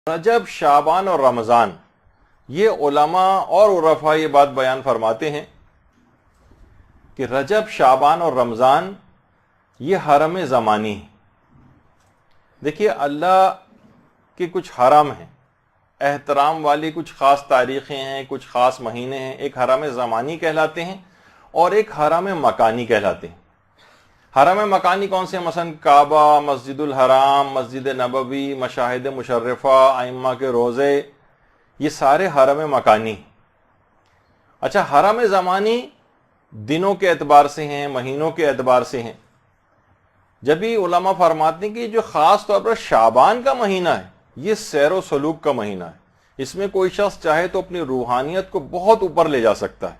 رجب، شعبان اور رمضان، یہ علماء اور عرفاء یہ بات بیان فرماتے ہیں کہ رجب، شعبان اور رمضان یہ حرم زمانی ہیں۔ دیکھیے، اللہ کے کچھ حرم ہیں، احترام والی کچھ خاص تاریخیں ہیں، کچھ خاص مہینے ہیں، ایک حرم زمانی کہلاتے ہیں اور ایک حرم مکانی کہلاتے ہیں۔ حرم مکانی کون سے ہیں؟ مثلا کعبہ، مسجد الحرام، مسجد نبوی، مشاہد مشرفہ، ائمہ کے روزے، یہ سارے حرم مکانی ہیں۔ اچھا، حرم زمانی دنوں کے اعتبار سے ہیں، مہینوں کے اعتبار سے ہیں۔ جب بھی علماء فرماتے ہیں کہ جو خاص طور پر شعبان کا مہینہ ہے، یہ سیر و سلوک کا مہینہ ہے۔ اس میں کوئی شخص چاہے تو اپنی روحانیت کو بہت اوپر لے جا سکتا ہے،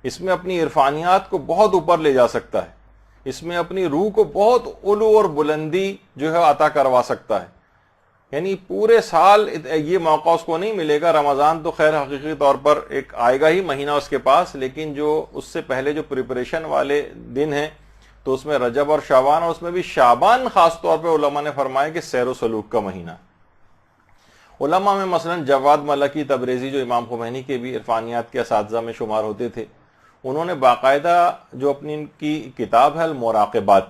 اس میں اپنی عرفانیات کو بہت اوپر لے جا سکتا ہے، اس میں اپنی روح کو بہت علو اور بلندی جو ہے عطا کروا سکتا ہے۔ یعنی پورے سال یہ موقع اس کو نہیں ملے گا۔ رمضان تو خیر حقیقی طور پر ایک آئے گا ہی مہینہ اس کے پاس، لیکن جو اس سے پہلے جو پریپریشن والے دن ہیں تو اس میں رجب اور شعبان، اور اس میں بھی شعبان خاص طور پہ علماء نے فرمایا کہ سیر و سلوک کا مہینہ۔ علماء میں مثلا جواد ملکی تبریزی، جو امام خمینی کے بھی عرفانیات کے اساتذہ میں شمار ہوتے تھے، انہوں نے باقاعدہ جو اپنی ان کی کتاب ہے المراقبات،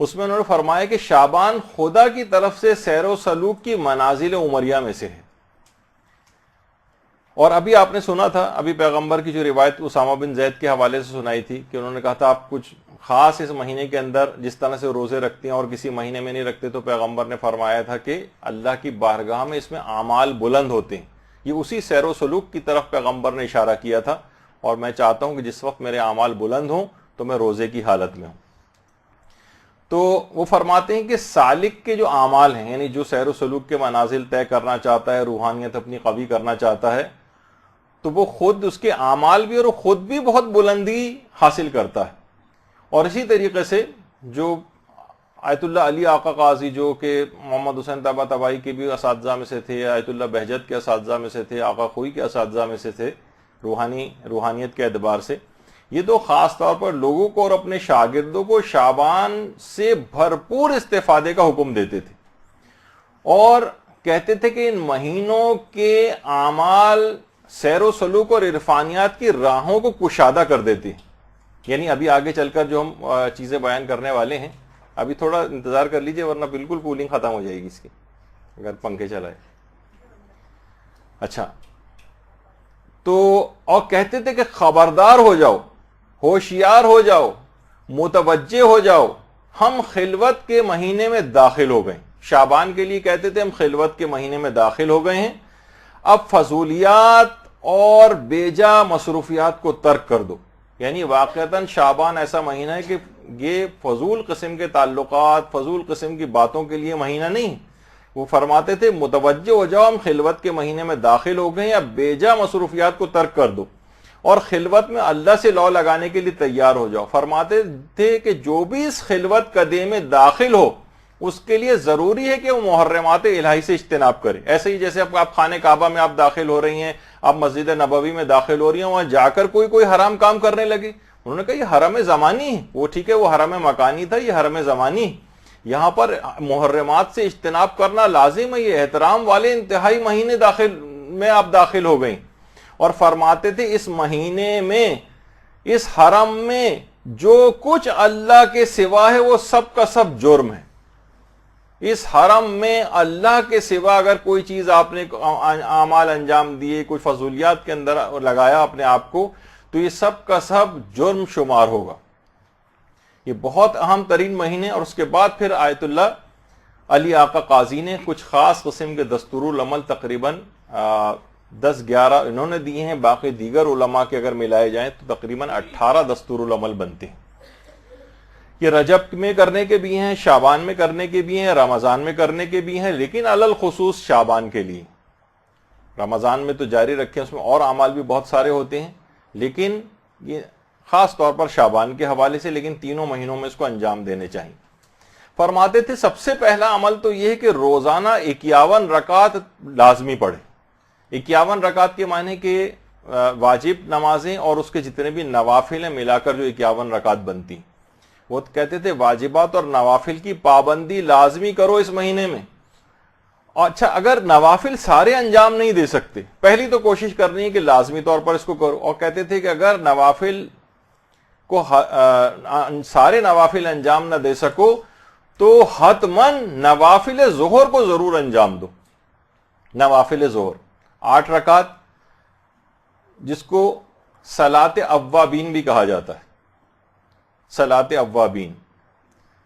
اس میں انہوں نے فرمایا کہ شعبان خدا کی طرف سے سیر و سلوک کی منازل عمریہ میں سے ہے۔ اور ابھی آپ نے سنا تھا، ابھی پیغمبر کی جو روایت اسامہ بن زید کے حوالے سے سنائی تھی کہ انہوں نے کہا تھا آپ کچھ خاص اس مہینے کے اندر جس طرح سے روزے رکھتے ہیں اور کسی مہینے میں نہیں رکھتے، تو پیغمبر نے فرمایا تھا کہ اللہ کی بارگاہ میں اس میں اعمال بلند ہوتے ہیں۔ یہ اسی سیر و سلوک کی طرف پیغمبر نے اشارہ کیا تھا، اور میں چاہتا ہوں کہ جس وقت میرے اعمال بلند ہوں تو میں روزے کی حالت میں ہوں۔ تو وہ فرماتے ہیں کہ سالک کے جو اعمال ہیں، یعنی جو سیر و سلوک کے منازل طے کرنا چاہتا ہے، روحانیت اپنی قوی کرنا چاہتا ہے، تو وہ خود اس کے اعمال بھی اور خود بھی بہت بلندی حاصل کرتا ہے۔ اور اسی طریقے سے جو آیت اللہ علی آقا قاضی، جو کہ محمد حسین طبع طبائی کے بھی اساتذہ میں سے تھے، آیت اللہ بہجت کے اساتذہ میں سے تھے، آقا خوئی کے اساتذہ میں سے تھے، روحانیت کے اعتبار سے، یہ تو خاص طور پر لوگوں کو اور اپنے شاگردوں کو شعبان سے بھرپور استفادے کا حکم دیتے تھے، اور کہتے تھے کہ ان مہینوں کے اعمال سیر و سلوک اور عرفانیات کی راہوں کو کشادہ کر دیتے ہیں۔ یعنی ابھی آگے چل کر جو ہم چیزیں بیان کرنے والے ہیں، ابھی تھوڑا انتظار کر لیجئے ورنہ بالکل کولنگ ختم ہو جائے گی اس کی اگر پنکھے چلائے۔ اچھا، تو اور کہتے تھے کہ خبردار ہو جاؤ، ہوشیار ہو جاؤ، متوجہ ہو جاؤ، ہم خلوت کے مہینے میں داخل ہو گئے۔ شعبان کے لیے کہتے تھے ہم خلوت کے مہینے میں داخل ہو گئے ہیں، اب فضولیات اور بیجا مصروفیات کو ترک کر دو۔ یعنی واقعتاً شعبان ایسا مہینہ ہے کہ یہ فضول قسم کے تعلقات، فضول قسم کی باتوں کے لیے مہینہ نہیں۔ وہ فرماتے تھے متوجہ ہو جاؤ، ہم خلوت کے مہینے میں داخل ہو گئے ہیں، اب بیجا مصروفیات کو ترک کر دو اور خلوت میں اللہ سے لو لگانے کے لیے تیار ہو جاؤ۔ فرماتے تھے کہ جو بھی اس خلوت قدے میں داخل ہو، اس کے لیے ضروری ہے کہ وہ محرمات الہی سے اجتناب کرے۔ ایسے ہی جیسے آپ خانہ کعبہ میں آپ داخل ہو رہی ہیں، آپ مسجد نبوی میں داخل ہو رہی ہیں، وہاں جا کر کوئی حرام کام کرنے لگے، انہوں نے کہا یہ حرم زمانی ہے۔ وہ ٹھیک ہے، وہ حرم مکانی تھا، یہ حرم زمانی ہے، یہاں پر محرمات سے اجتناب کرنا لازم ہے، یہ احترام والے انتہائی مہینے میں آپ داخل ہو گئیں۔ اور فرماتے تھے اس مہینے میں، اس حرم میں جو کچھ اللہ کے سوا ہے وہ سب کا سب جرم ہے۔ اس حرم میں اللہ کے سوا اگر کوئی چیز آپ نے اعمال انجام دیے، کوئی فضولیات کے اندر لگایا اپنے آپ کو، تو یہ سب کا سب جرم شمار ہوگا۔ یہ بہت اہم ترین مہینے۔ اور اس کے بعد پھر آیت اللہ علی آقا قاضی نے کچھ خاص قسم کے دستور العمل تقریباً 10-11 انہوں نے دیے ہیں، باقی دیگر علماء کے اگر ملائے جائیں تو تقریباً 18 دستور العمل بنتے ہیں۔ یہ رجب میں کرنے کے بھی ہیں، شعبان میں کرنے کے بھی ہیں، رمضان میں کرنے کے بھی ہیں، لیکن علی الخصوص شعبان کے لیے۔ رمضان میں تو جاری رکھیں، اس میں اور اعمال بھی بہت سارے ہوتے ہیں، لیکن یہ خاص طور پر شعبان کے حوالے سے، لیکن تینوں مہینوں میں اس کو انجام دینے چاہیے۔ فرماتے تھے سب سے پہلا عمل تو یہ ہے کہ روزانہ 51 رکعت لازمی پڑھے۔ 51 رکعت کے معنی کہ واجب نمازیں اور اس کے جتنے بھی نوافل ہیں ملا کر جو 51 رکعت بنتی۔ وہ کہتے تھے واجبات اور نوافل کی پابندی لازمی کرو اس مہینے میں، اچھا اگر نوافل سارے انجام نہیں دے سکتے، پہلی تو کوشش کرنی ہے کہ لازمی طور پر اس کو کرو، اور کہتے تھے کہ اگر نوافل کو سارے نوافل انجام نہ دے سکو تو حتماً نوافل ظہر کو ضرور انجام دو۔ نوافل ظہر 8 رکعت، جس کو صلاۃ اوابین بھی کہا جاتا ہے، صلاۃ اوابین۔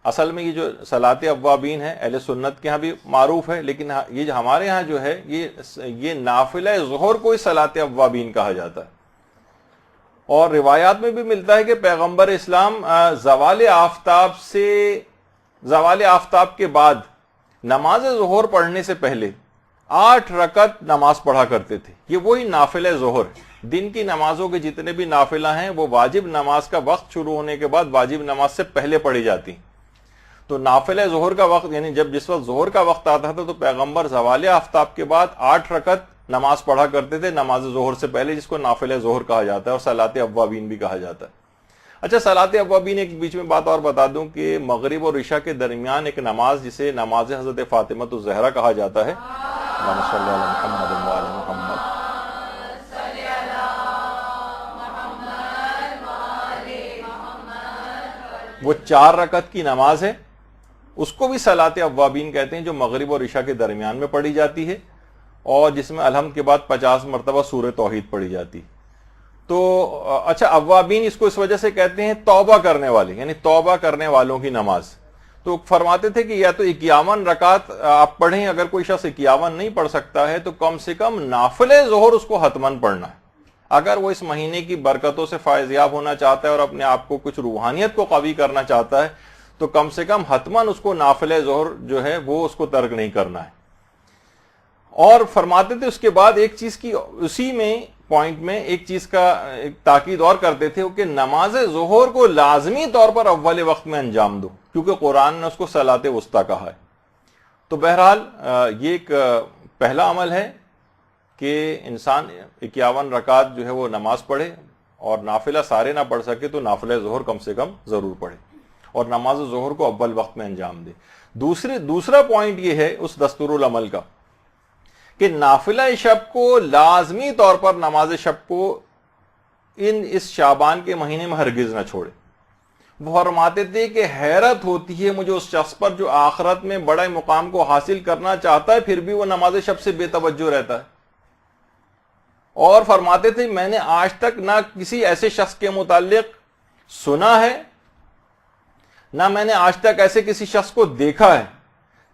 اصل میں یہ جو صلاۃ اوابین ہے اہل سنت کے ہاں بھی معروف ہے، لیکن یہ جو ہمارے ہاں جو ہے یہ نافلہ ظہر کو ہی صلاۃ اوابین کہا جاتا ہے۔ اور روایات میں بھی ملتا ہے کہ پیغمبر اسلام زوال آفتاب کے بعد نماز ظہر پڑھنے سے پہلے 8 رکعت نماز پڑھا کرتے تھے۔ یہ وہی نافلہ ظہر، دن کی نمازوں کے جتنے بھی نافلہ ہیں وہ واجب نماز کا وقت شروع ہونے کے بعد واجب نماز سے پہلے پڑھی جاتی ہیں۔ تو نافلہ ظہر کا وقت یعنی جس وقت ظہر کا وقت آتا تھا تو پیغمبر زوال آفتاب کے بعد 8 رکعت نماز پڑھا کرتے تھے نماز ظہر سے پہلے، جس کو نافلہ ظہر کہا جاتا ہے اور صلاۃ اوابین بھی کہا جاتا ہے۔ اچھا صلاۃ اوابین، ایک بیچ میں بات اور بتا دوں کہ مغرب اور عشاء کے درمیان ایک نماز جسے نماز حضرت فاطمہ الزہرا کہا جاتا ہے، اللہم صلی علی محمد و آل محمد، وہ 4 رکعت کی نماز ہے، اس کو بھی صلاۃ اوابین کہتے ہیں، جو مغرب اور عشاء کے درمیان میں پڑھی جاتی ہے اور جس میں الحمد کے بعد 50 مرتبہ سورہ توحید پڑھی جاتی۔ تو اچھا اوابین اس کو اس وجہ سے کہتے ہیں توبہ کرنے والے، یعنی توبہ کرنے والوں کی نماز۔ تو فرماتے تھے کہ یا تو 51 رکعت آپ پڑھیں، اگر کوئی شخص 51 نہیں پڑھ سکتا ہے تو کم سے کم نافلہ ظہر اس کو حتماً پڑھنا ہے۔ اگر وہ اس مہینے کی برکتوں سے فائز یاب ہونا چاہتا ہے اور اپنے آپ کو کچھ روحانیت کو قوی کرنا چاہتا ہے تو کم سے کم حتماً اس کو نافلہ ظہر جو ہے وہ اس کو ترک نہیں کرنا ہے۔ اور فرماتے تھے اس کے بعد ایک چیز کی، اسی میں پوائنٹ میں ایک چیز کا ایک تاکید اور کرتے تھے کہ نماز ظہر کو لازمی طور پر اول وقت میں انجام دو، کیونکہ قرآن نے اس کو صلاۃ وسطیٰ کہا ہے۔ تو بہرحال یہ ایک پہلا عمل ہے کہ انسان 51 رکعت جو ہے وہ نماز پڑھے، اور نافلہ سارے نہ پڑھ سکے تو نافلہ ظہر کم سے کم ضرور پڑھے اور نماز ظہر کو اول وقت میں انجام دے۔ دوسرا پوائنٹ یہ ہے اس دستور العمل کا کہ نافلہ شب کو لازمی طور پر نماز شب کو اس شعبان کے مہینے میں ہرگز نہ چھوڑے۔ وہ فرماتے تھے کہ حیرت ہوتی ہے مجھے اس شخص پر جو آخرت میں بڑے مقام کو حاصل کرنا چاہتا ہے پھر بھی وہ نماز شب سے بے توجہ رہتا ہے۔ اور فرماتے تھے میں نے آج تک نہ کسی ایسے شخص کے متعلق سنا ہے، نہ میں نے آج تک ایسے کسی شخص کو دیکھا ہے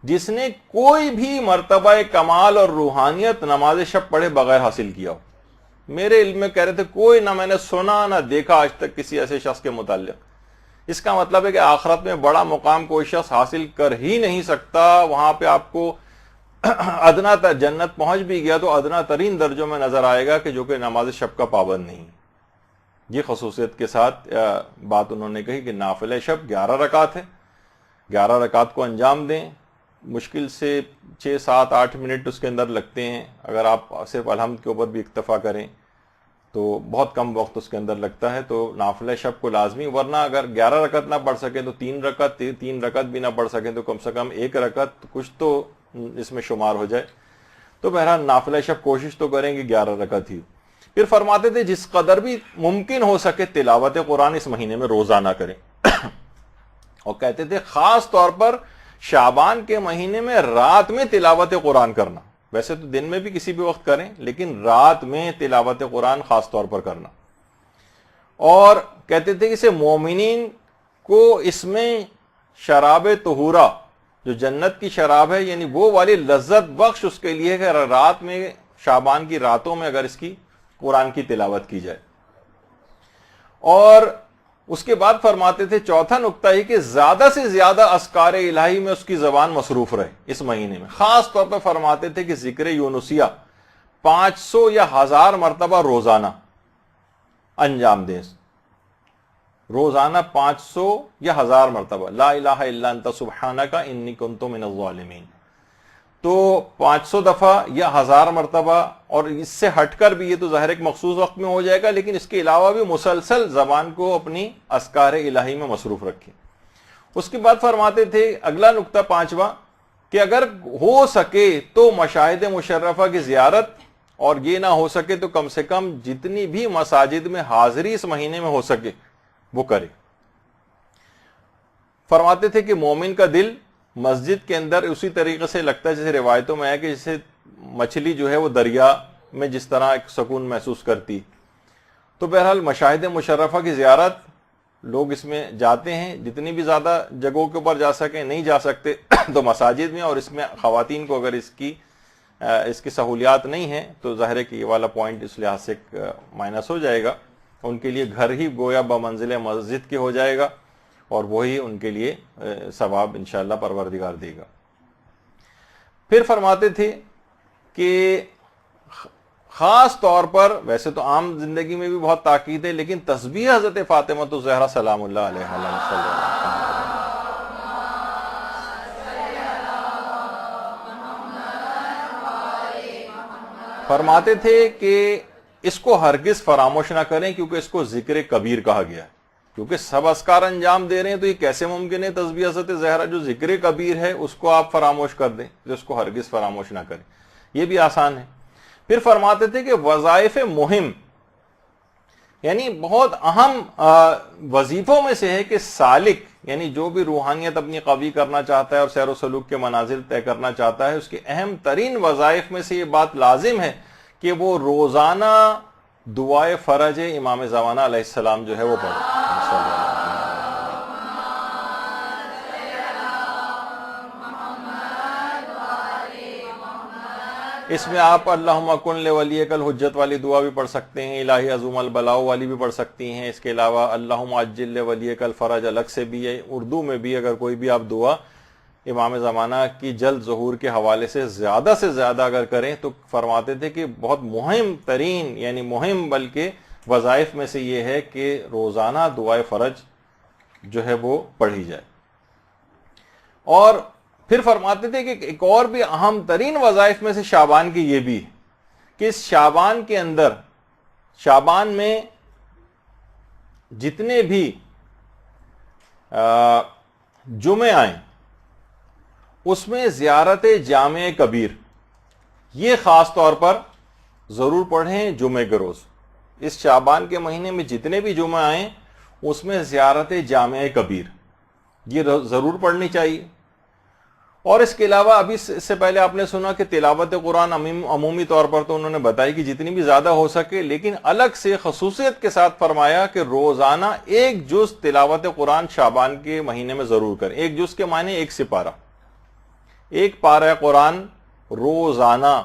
جس نے کوئی بھی مرتبہ کمال اور روحانیت نماز شب پڑھے بغیر حاصل کیا ہو۔ میرے علم میں کہہ رہے تھے کوئی نہ میں نے سنا نہ دیکھا آج تک کسی ایسے شخص کے متعلق۔ اس کا مطلب ہے کہ آخرت میں بڑا مقام کوئی شخص حاصل کر ہی نہیں سکتا، وہاں پہ آپ کو ادنا تر جنت پہنچ بھی گیا تو ادنا ترین درجوں میں نظر آئے گا کہ جو کہ نماز شب کا پابند نہیں۔ یہ خصوصیت کے ساتھ بات انہوں نے کہی کہ نافلہ شب 11 رکعت ہے، 11 رکعت کو انجام دیں۔ مشکل سے 6 7 8 منٹ اس کے اندر لگتے ہیں، اگر آپ صرف الحمد کے اوپر بھی اکتفا کریں تو بہت کم وقت اس کے اندر لگتا ہے۔ تو نافلہ شب کو لازمی، ورنہ اگر 11 رکعت نہ پڑھ سکیں تو 3 رکعت بھی نہ پڑھ سکیں تو کم سے کم 1 رکعت کچھ تو اس میں شمار ہو جائے۔ تو بہرحال نافلہ شب کوشش تو کریں گے 11 رکعت ہی۔ پھر فرماتے تھے جس قدر بھی ممکن ہو سکے تلاوت قرآن اس مہینے میں روزانہ کریں، اور کہتے تھے خاص طور پر شعبان کے مہینے میں رات میں تلاوت قرآن کرنا، ویسے تو دن میں بھی کسی بھی وقت کریں لیکن رات میں تلاوت قرآن خاص طور پر کرنا۔ اور کہتے تھے کہ اسے مومنین کو اس میں شراب طہورہ جو جنت کی شراب ہے یعنی وہ والی لذت بخش اس کے لیے کہ رات میں شعبان کی راتوں میں اگر اس کی قرآن کی تلاوت کی جائے۔ اور اس کے بعد فرماتے تھے چوتھا نقطہ ہی کہ زیادہ سے زیادہ اذکار الہی میں اس کی زبان مصروف رہے اس مہینے میں۔ خاص طور پر فرماتے تھے کہ ذکر یونسیہ 500 یا 1000 مرتبہ روزانہ انجام دیں، روزانہ 500 یا 1000 مرتبہ لا الہ الا انت سبحانک انی کنت من الظالمین۔ تو 500 دفعہ یا 1000 مرتبہ، اور اس سے ہٹ کر بھی یہ تو ظاہر ایک مخصوص وقت میں ہو جائے گا لیکن اس کے علاوہ بھی مسلسل زبان کو اپنی اذکار الہی میں مصروف رکھیں۔ اس کے بعد فرماتے تھے اگلا نقطہ 5واں کہ اگر ہو سکے تو مشاہد مشرفہ کی زیارت، اور یہ نہ ہو سکے تو کم سے کم جتنی بھی مساجد میں حاضری اس مہینے میں ہو سکے وہ کرے۔ فرماتے تھے کہ مومن کا دل مسجد کے اندر اسی طریقے سے لگتا ہے جیسے روایتوں میں ہے کہ جیسے مچھلی جو ہے وہ دریا میں جس طرح ایک سکون محسوس کرتی۔ تو بہرحال مشاہد مشرفہ کی زیارت لوگ اس میں جاتے ہیں، جتنی بھی زیادہ جگہوں کے اوپر جا سکیں، نہیں جا سکتے تو مساجد میں، اور اس میں خواتین کو اگر اس کی سہولیات نہیں ہیں تو ظاہر ہے کہ یہ والا پوائنٹ اس لحاظ سے مائنس ہو جائے گا، ان کے لیے گھر ہی گویا بمنزل مسجد کے ہو جائے گا، اور وہی ان کے لیے ثواب انشاءاللہ پروردگار دے گا۔ پھر فرماتے تھے کہ خاص طور پر، ویسے تو عام زندگی میں بھی بہت تاکید ہے، لیکن تسبیح حضرت فاطمہ الزہرا سلام اللہ علیہ فرماتے تھے کہ اس کو ہرگز فراموش نہ کریں، کیونکہ اس کو ذکر کبیر کہا گیا ہے، کیونکہ سب اذکار انجام دے رہے ہیں تو یہ کیسے ممکن ہے تسبیح حضرت زہرا جو ذکر کبیر ہے اس کو آپ فراموش کر دیں، تو اس کو ہرگز فراموش نہ کریں، یہ بھی آسان ہے۔ پھر فرماتے تھے کہ وظائف مہم، یعنی بہت اہم وظیفوں میں سے ہے کہ سالک، یعنی جو بھی روحانیت اپنی قوی کرنا چاہتا ہے اور سیر و سلوک کے منازل طے کرنا چاہتا ہے، اس کے اہم ترین وظائف میں سے یہ بات لازم ہے کہ وہ روزانہ دعائے فرج امام زمانہ علیہ السلام جو ہے وہ پڑھے۔ اس میں آپ اللہم کن لولیک الحجت والی دعا بھی پڑھ سکتے ہیں، الہی عظم البلاء والی بھی پڑھ سکتی ہیں، اس کے علاوہ اللہم عجل لولیک الفرج الگ سے بھی ہے، اردو میں بھی اگر کوئی بھی آپ دعا امام زمانہ کی جلد ظہور کے حوالے سے زیادہ اگر کریں تو فرماتے تھے کہ بہت مہم ترین، یعنی مہم بلکہ وظائف میں سے یہ ہے کہ روزانہ دعائے فرج جو ہے وہ پڑھی جائے۔ اور پھر فرماتے تھے کہ ایک اور بھی اہم ترین وظائف میں سے شعبان کی یہ بھی کہ اس شعبان کے اندر، شعبان میں جتنے بھی جمعے آئیں اس میں زیارت جامع کبیر یہ خاص طور پر ضرور پڑھیں جمعے کے روز۔ اس شعبان کے مہینے میں جتنے بھی جمعے آئیں اس میں زیارت جامع کبیر یہ ضرور پڑھنی چاہیے۔ اور اس کے علاوہ ابھی اس سے پہلے آپ نے سنا کہ تلاوت قرآن عمومی طور پر تو انہوں نے بتائی کہ جتنی بھی زیادہ ہو سکے، لیکن الگ سے خصوصیت کے ساتھ فرمایا کہ روزانہ ایک جز تلاوت قرآن شعبان کے مہینے میں ضرور کریں۔ ایک جز کے معنی ایک سپارہ، ایک پارہ قرآن روزانہ،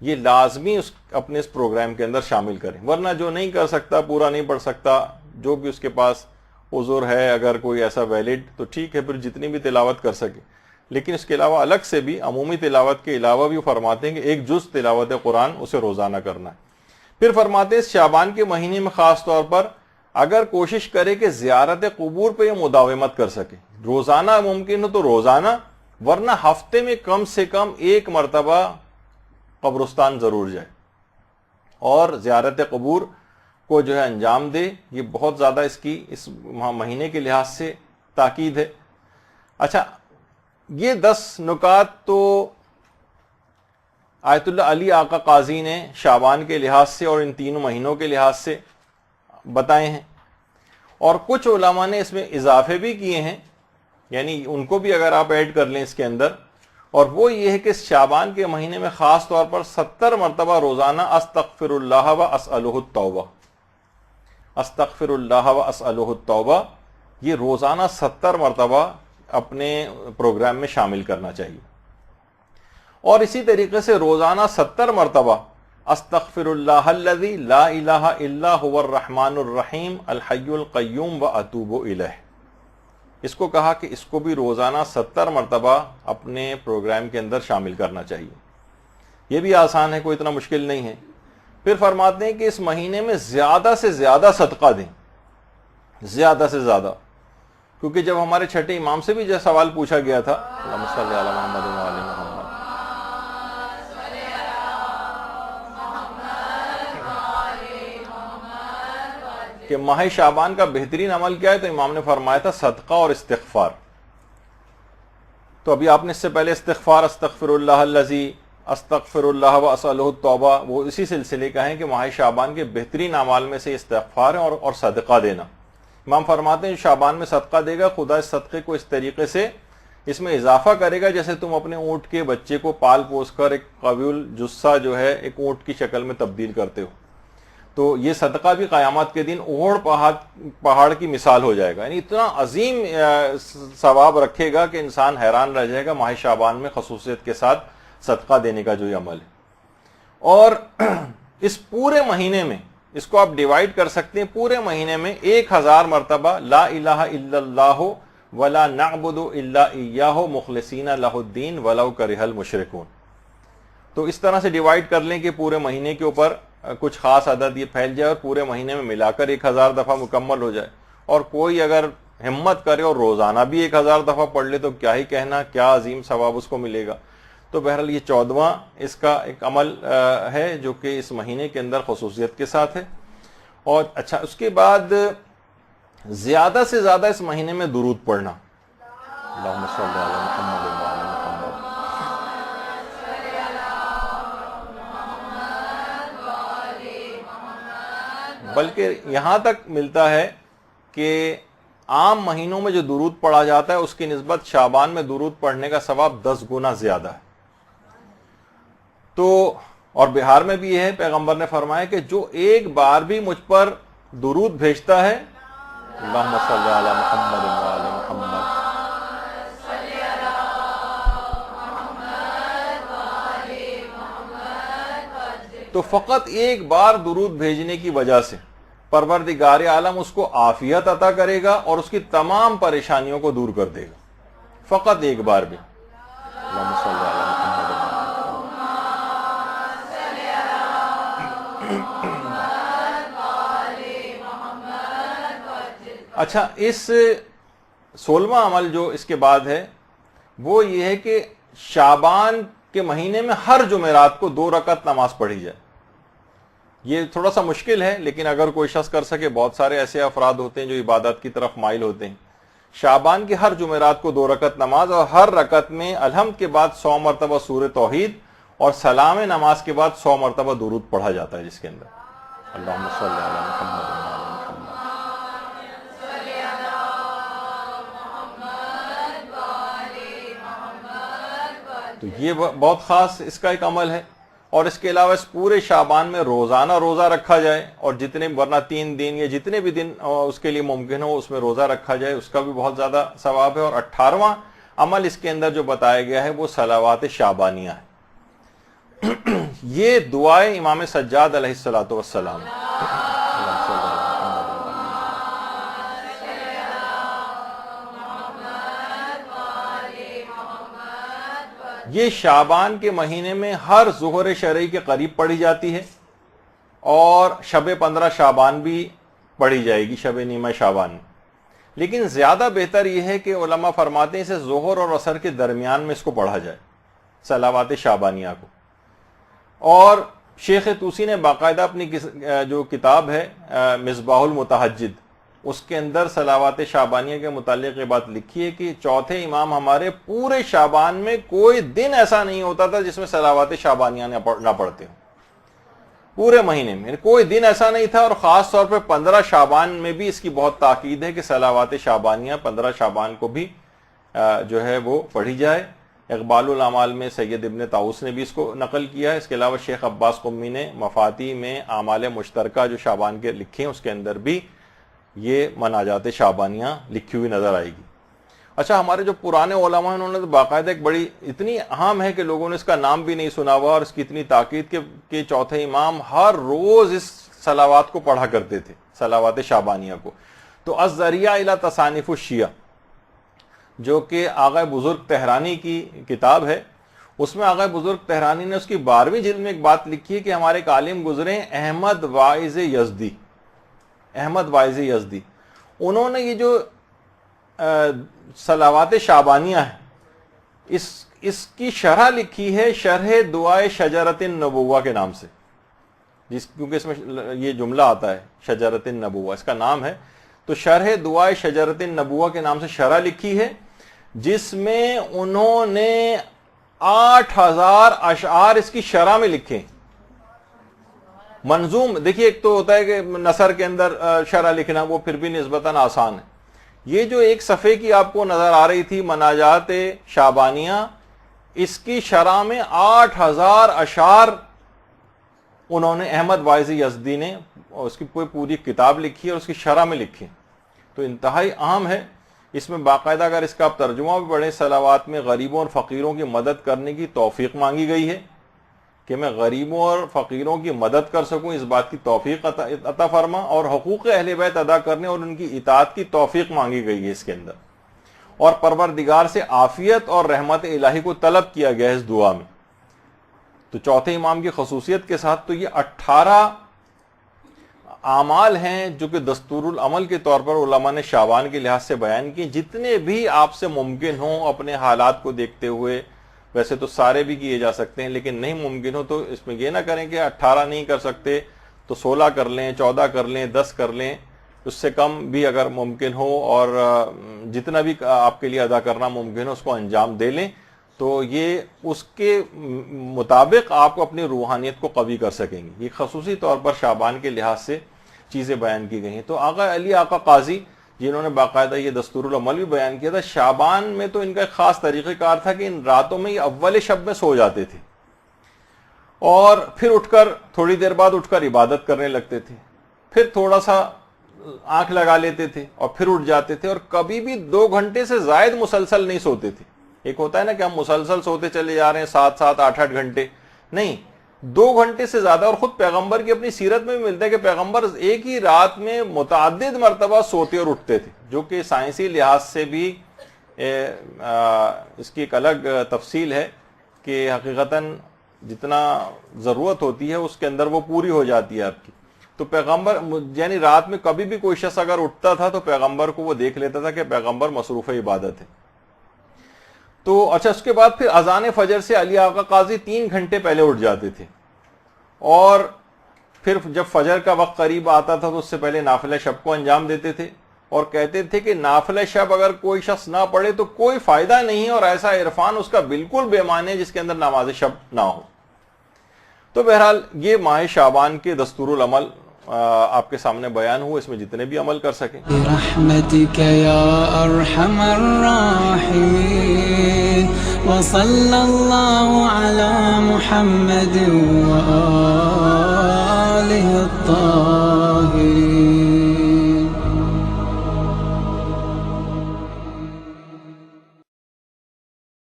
یہ لازمی اپنے اس پروگرام کے اندر شامل کریں، ورنہ جو نہیں کر سکتا، پورا نہیں پڑھ سکتا، جو بھی اس کے پاس عذر ہے اگر کوئی ایسا ویلڈ تو ٹھیک ہے، پھر جتنی بھی تلاوت کر سکے، لیکن اس کے علاوہ الگ سے بھی عمومی تلاوت کے علاوہ بھی فرماتے ہیں کہ ایک جز تلاوت قرآن اسے روزانہ کرنا ہے۔ پھر فرماتے ہیں اس شعبان کے مہینے میں خاص طور پر اگر کوشش کرے کہ زیارت قبور پہ یہ مداومت کر سکے، روزانہ ممکن ہو تو روزانہ، ورنہ ہفتے میں کم سے کم ایک مرتبہ قبرستان ضرور جائے اور زیارت قبور کو جو ہے انجام دے۔ یہ بہت زیادہ اس مہینے کے لحاظ سے تاکید ہے۔ اچھا، یہ 10 نکات تو آیت اللہ علی آقا قاضی نے شعبان کے لحاظ سے اور ان تینوں مہینوں کے لحاظ سے بتائے ہیں، اور کچھ علماء نے اس میں اضافے بھی کیے ہیں، یعنی ان کو بھی اگر آپ ایڈ کر لیں اس کے اندر، اور وہ یہ ہے کہ شعبان کے مہینے میں خاص طور پر 70 مرتبہ روزانہ استغفر اللہ و اسألہ التوبہ، استغفر اللہ و اسألہ التوبہ، یہ روزانہ 70 مرتبہ اپنے پروگرام میں شامل کرنا چاہیے۔ اور اسی طریقے سے روزانہ 70 مرتبہ استغفر اللہ الذی لا الہ الا هو الرحمن الرحیم الحی القیوم واتوب الیہ، اس کو کہا کہ اس کو بھی روزانہ 70 مرتبہ اپنے پروگرام کے اندر شامل کرنا چاہیے۔ یہ بھی آسان ہے، کوئی اتنا مشکل نہیں ہے۔ پھر فرماتے ہیں کہ اس مہینے میں زیادہ سے زیادہ صدقہ دیں، زیادہ سے زیادہ، کیونکہ جب ہمارے چھٹے امام سے بھی جو سوال پوچھا گیا تھا اللہم صلی علی محمد و علی محمد، کہ ماہ شعبان کا بہترین عمل کیا ہے، تو امام نے فرمایا تھا صدقہ اور استغفار۔ تو ابھی آپ نے اس سے پہلے استغفار استغفر اللہ الذی استغفر اللہ و اسألہ التوبہ وہ اسی سلسلے کا ہے کہ ماہ شعبان کے بہترین اعمال میں سے استغفار ہے اور صدقہ دینا. امام فرماتے ہیں جو شعبان میں صدقہ دے گا خدا اس صدقے کو اس طریقے سے اس میں اضافہ کرے گا جیسے تم اپنے اونٹ کے بچے کو پال پوس کر ایک قوی الجثہ جو ہے ایک اونٹ کی شکل میں تبدیل کرتے ہو. تو یہ صدقہ بھی قیامت کے دن اوڑ پہاڑ کی مثال ہو جائے گا, یعنی اتنا عظیم ثواب رکھے گا کہ انسان حیران رہ جائے گا ماہ شعبان میں خصوصیت کے ساتھ صدقہ دینے کا جو یہ عمل ہے. اور اس پورے مہینے میں اس کو آپ ڈیوائیڈ کر سکتے ہیں, پورے مہینے میں 1000 مرتبہ لا الہ الا اللہ ولا نعبد الا ایاہ مخلصین لہ الدین ولو کرہ المشرکون. تو اس طرح سے ڈیوائیڈ کر لیں کہ پورے مہینے کے اوپر کچھ خاص عدد یہ پھیل جائے اور پورے مہینے میں ملا کر 1000 دفعہ مکمل ہو جائے. اور کوئی اگر ہمت کرے اور روزانہ بھی 1000 دفعہ پڑھ لے تو کیا ہی کہنا, کیا عظیم ثواب اس کو ملے گا. تو بہرحال یہ 14واں اس کا ایک عمل ہے جو کہ اس مہینے کے اندر خصوصیت کے ساتھ ہے. اور اچھا اس کے بعد زیادہ سے زیادہ اس مہینے میں درود پڑھنا, اللہم صلی علی محمد وعلی محمد. بلکہ یہاں تک ملتا ہے کہ عام مہینوں میں جو درود پڑھا جاتا ہے اس کی نسبت شعبان میں درود پڑھنے کا ثواب 10 گنا زیادہ ہے. تو اور بہار میں بھی یہ ہے, پیغمبر نے فرمایا کہ جو ایک بار بھی مجھ پر درود بھیجتا ہے, اللہم صلی علی محمد وعلی محمد, تو فقط ایک بار درود بھیجنے کی وجہ سے پروردگار عالم اس کو عافیت عطا کرے گا اور اس کی تمام پریشانیوں کو دور کر دے گا, فقط ایک بار بھی. اللہم صلی علی محمد. اچھا اس 16واں عمل جو اس کے بعد ہے وہ یہ ہے کہ شعبان کے مہینے میں ہر جمعرات کو 2 رکعت نماز پڑھی جائے. یہ تھوڑا سا مشکل ہے لیکن اگر کوئی شخص کر سکے, بہت سارے ایسے افراد ہوتے ہیں جو عبادت کی طرف مائل ہوتے ہیں. شعبان کی ہر جمعرات کو 2 رکعت نماز اور ہر رکعت میں الحمد کے بعد 100 مرتبہ سورہ توحید اور سلام نماز کے بعد 100 مرتبہ درود پڑھا جاتا ہے, جس کے اندر اللہم صلی علی محمد وعلی محمد. تو یہ بہت خاص اس کا ایک عمل ہے. اور اس کے علاوہ اس پورے شعبان میں روزانہ روزہ رکھا جائے, اور جتنے ورنہ 3 دن یا جتنے بھی دن اس کے لیے ممکن ہو اس میں روزہ رکھا جائے, اس کا بھی بہت زیادہ ثواب ہے. اور 18واں عمل اس کے اندر جو بتایا گیا ہے وہ صلوات شعبانیہ ہے. یہ دعائیں امام سجاد علیہ الصلوۃ والسلام, یہ شعبان کے مہینے میں ہر ظہر شرعی کے قریب پڑھی جاتی ہے, اور شب 15 شعبان بھی پڑھی جائے گی, شب نیمہ شعبان. لیکن زیادہ بہتر یہ ہے کہ علماء فرماتے ہیں اسے ظہر اور عصر کے درمیان میں اس کو پڑھا جائے, صلوات شعبانیہ کو. اور شیخ طوسی نے باقاعدہ اپنی جو کتاب ہے مصباح المتہجد, اس کے اندر صلوات شعبانیہ کے متعلق یہ بات لکھی ہے کہ چوتھے امام ہمارے پورے شعبان میں کوئی دن ایسا نہیں ہوتا تھا جس میں صلوات شعبانیہ نہ پڑھتے ہوں. پورے مہینے میں کوئی دن ایسا نہیں تھا. اور خاص طور پہ 15 شعبان میں بھی اس کی بہت تاکید ہے کہ صلوات شعبانیہ 15 شعبان کو بھی جو ہے وہ پڑھی جائے. اقبال الاعمال میں سید ابن طاؤس نے بھی اس کو نقل کیا ہے. اس کے علاوہ شیخ عباس قمی نے مفاتی میں اعمال مشترکہ جو شعبان کے لکھے ہیں اس کے اندر بھی یہ مناجات شعبانیہ لکھی ہوئی نظر آئے گی. اچھا ہمارے جو پرانے علماء ہیں انہوں نے تو باقاعدہ ایک بڑی اتنی اہم ہے کہ لوگوں نے اس کا نام بھی نہیں سنا ہوا, اور اس کی اتنی تاکید کہ چوتھے امام ہر روز اس صلوات کو پڑھا کرتے تھے, صلوات شعبانیہ کو. تو الذریعہ الی تصانیف الشیعہ جو کہ آغا بزرگ تہرانی کی کتاب ہے, اس میں آغا بزرگ تہرانی نے اس کی 12ویں جلد میں ایک بات لکھی ہے کہ ہمارے ایک عالم گزرے احمد واعظ یزدی, احمد واعظ یزدی. انہوں نے یہ جو صلوات شعبانیہ ہے اس کی شرح لکھی ہے شرح دعائے شجرۃ النبوہ کے نام سے, کیونکہ اس میں یہ جملہ آتا ہے شجرۃ النبوہ اس کا نام ہے. تو شرح دعائے شجرۃ النبوہ کے نام سے شرح لکھی ہے جس میں انہوں نے 8000 اشعار اس کی شرح میں لکھے. منظوم دیکھیے، ایک تو ہوتا ہے کہ نثر کے اندر شرح لکھنا، وہ پھر بھی نسبتاً آسان ہے. یہ جو ایک صفحے کی آپ کو نظر آ رہی تھی مناجات شعبانیہ، اس کی شرح میں 8000 اشعار انہوں نے احمد واعظ یزدی نے اس کی پوری کتاب لکھی ہے اور اس کی شرح میں لکھی. تو انتہائی اہم ہے. اس میں باقاعدہ اگر اس کا آپ ترجمہ بھی پڑھیں، صلوات میں غریبوں اور فقیروں کی مدد کرنے کی توفیق مانگی گئی ہے کہ میں غریبوں اور فقیروں کی مدد کر سکوں، اس بات کی توفیق عطا فرما، اور حقوق اہل بیت ادا کرنے اور ان کی اطاعت کی توفیق مانگی گئی ہے اس کے اندر. اور پروردگار سے عافیت اور رحمت الہی کو طلب کیا گیا ہے اس دعا میں. تو چوتھے امام کی خصوصیت کے ساتھ تو یہ 18 اعمال ہیں جو کہ دستور العمل کے طور پر علماء نے شعبان کے لحاظ سے بیان کیے. جتنے بھی آپ سے ممکن ہوں اپنے حالات کو دیکھتے ہوئے، ویسے تو سارے بھی کیے جا سکتے ہیں، لیکن نہیں ممکن ہو تو اس میں یہ نہ کریں کہ 18 نہیں کر سکتے تو 16 کر لیں، 14 کر لیں، 10 کر لیں، اس سے کم بھی اگر ممکن ہو، اور جتنا بھی آپ کے لیے ادا کرنا ممکن ہو اس کو انجام دے لیں. تو یہ اس کے مطابق آپ کو اپنی روحانیت کو قوی کر سکیں گے. یہ خصوصی طور پر شعبان کے لحاظ سے چیزیں بیان کی گئی ہیں. تو آقا علی آقا قاضی جنہوں نے باقاعدہ یہ دستور العمل بھی بیان کیا تھا، شعبان میں تو ان کا ایک خاص طریقہ کار تھا کہ ان راتوں میں یہ اول شب میں سو جاتے تھے اور پھر اٹھ کر تھوڑی دیر بعد اٹھ کر عبادت کرنے لگتے تھے، پھر تھوڑا سا آنکھ لگا لیتے تھے اور پھر اٹھ جاتے تھے، اور کبھی بھی 2 گھنٹے سے زائد مسلسل نہیں سوتے تھے. ایک ہوتا ہے نا کہ ہم مسلسل سوتے چلے جا رہے ہیں 7-7 8-8 گھنٹے، نہیں، 2 گھنٹے سے زیادہ. اور خود پیغمبر کی اپنی سیرت میں بھی ملتا ہے کہ پیغمبر ایک ہی رات میں متعدد مرتبہ سوتے اور اٹھتے تھے، جو کہ سائنسی لحاظ سے بھی اس کی ایک الگ تفصیل ہے کہ حقیقتاً جتنا ضرورت ہوتی ہے اس کے اندر وہ پوری ہو جاتی ہے آپ کی. تو پیغمبر یعنی رات میں کبھی بھی کوئی شخص اگر اٹھتا تھا تو پیغمبر کو وہ دیکھ لیتا تھا کہ پیغمبر مصروف عبادت ہے. تو اچھا، اس کے بعد پھر اذان فجر سے علی آقا قاضی 3 گھنٹے پہلے اٹھ جاتے تھے، اور پھر جب فجر کا وقت قریب آتا تھا تو اس سے پہلے نافلہ شب کو انجام دیتے تھے، اور کہتے تھے کہ نافلہ شب اگر کوئی شخص نہ پڑھے تو کوئی فائدہ نہیں، اور ایسا عرفان اس کا بالکل بے معنی ہے جس کے اندر نماز شب نہ ہو. تو بہرحال یہ ماہ شعبان کے دستور العمل آپ کے سامنے بیان ہوئے، اس میں جتنے بھی عمل کر سکیں. برحمتک یا ارحم الراحمین وصلی اللہ علی محمد وآلہ الطاہرین.